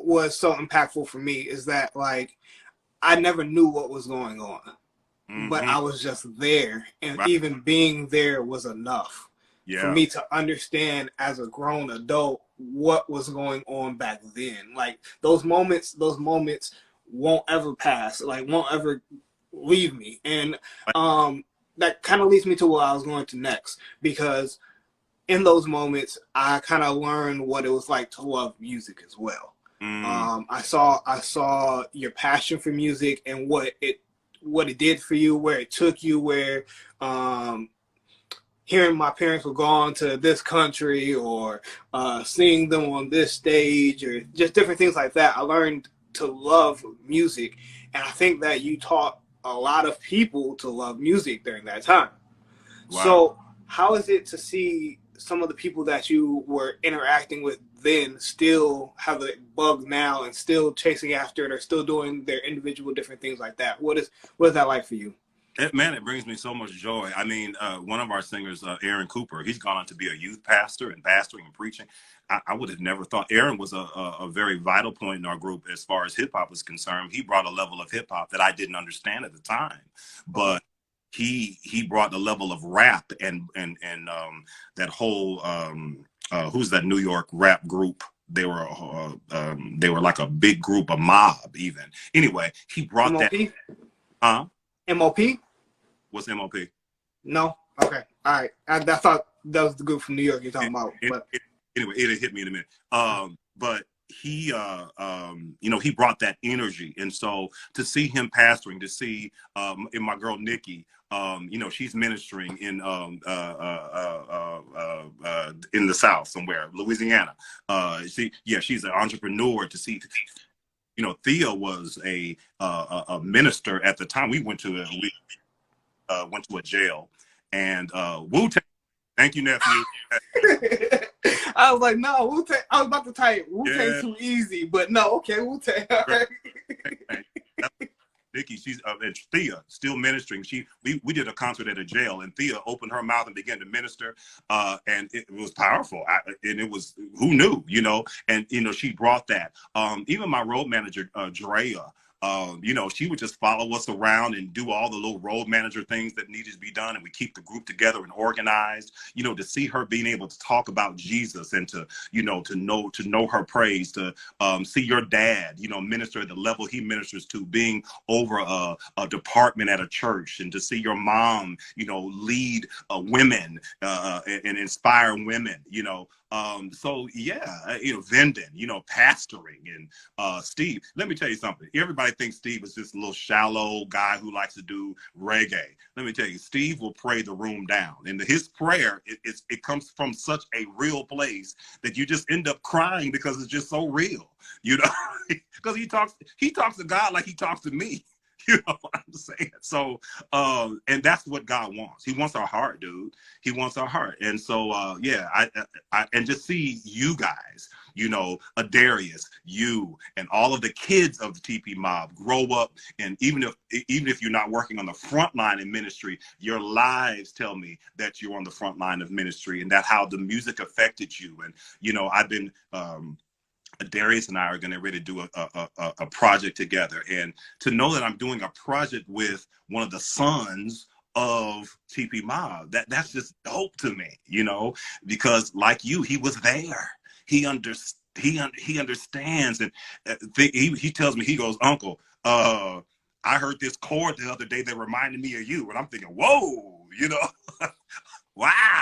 was so impactful for me is that, like, I never knew what was going on, but I was just there. And Right. even being there was enough for Yeah. me to understand as a grown adult what was going on back then. Like, those moments won't ever pass, like, won't ever leave me. And that kind of leads me to what I was going to next, because in those moments, I kind of learned what it was like to love music as well. I saw your passion for music and what it did for you, where it took you, where hearing my parents would go on to this country, or seeing them on this stage, or just different things like that. I learned to love music, and I think that you taught a lot of people to love music during that time. Wow. So how is it to see some of the people that you were interacting with then still have the bug now and still chasing after it, or still doing their individual different things like that? What is that like for you? Man, it brings me so much joy. I mean, one of our singers, Aaron Cooper, he's gone on to be a youth pastor and pastoring and preaching. I would have never thought. Aaron was a very vital point in our group as far as hip hop is concerned. He brought a level of hip hop that I didn't understand at the time, but he brought the level of rap and that whole who's that New York rap group? They were like a big group, a mob even. Anyway, he brought MOP? that. MOP? What's MOP? No? Okay. All right. I thought that was the group from New York you're talking about. But Anyway, it'll hit me in a minute. But he, he brought that energy. And so to see him pastoring, to see in my girl, Nikki, she's ministering in the South somewhere, Louisiana. She's an entrepreneur. To see, Thea was a minister at the time. We went to a jail, and Wu-Tang. Thank you, nephew. I was like, no, Wu-Tang. I was about to type Wu-Tang too easy, but no, okay, Wu-Tang. All right. Nikki, she's and Thea still ministering. We did a concert at a jail, and Thea opened her mouth and began to minister, and it was powerful. And it was, who knew, and she brought that. Even my road manager, Drea. She would just follow us around and do all the little road manager things that needed to be done. And we keep the group together and organized, to see her being able to talk about Jesus and to know her praise, to see your dad, minister at the level he ministers to, being over a department at a church, and to see your mom, lead women and inspire women, Venden, pastoring, and Steve. Let me tell you something. Everybody thinks Steve is this little shallow guy who likes to do reggae. Let me tell you, Steve will pray the room down, and his prayer it comes from such a real place that you just end up crying because it's just so real, because he talks to God like he talks to me. You know what I'm saying? So, and that's what God wants. He wants our heart, dude. He wants our heart. And so, I and just see you guys, Adarius, you, and all of the kids of the TP Mob grow up. And even if you're not working on the front line in ministry, your lives tell me that you're on the front line of ministry, and that how the music affected you. And, I've been, Darius and I are going to ready to do a project together, and to know that I'm doing a project with one of the sons of TP Mob, that's just dope to me, because like you, he was there. He understands, and he tells me, he goes, Uncle, I heard this chord the other day that reminded me of you, and I'm thinking, whoa, wow.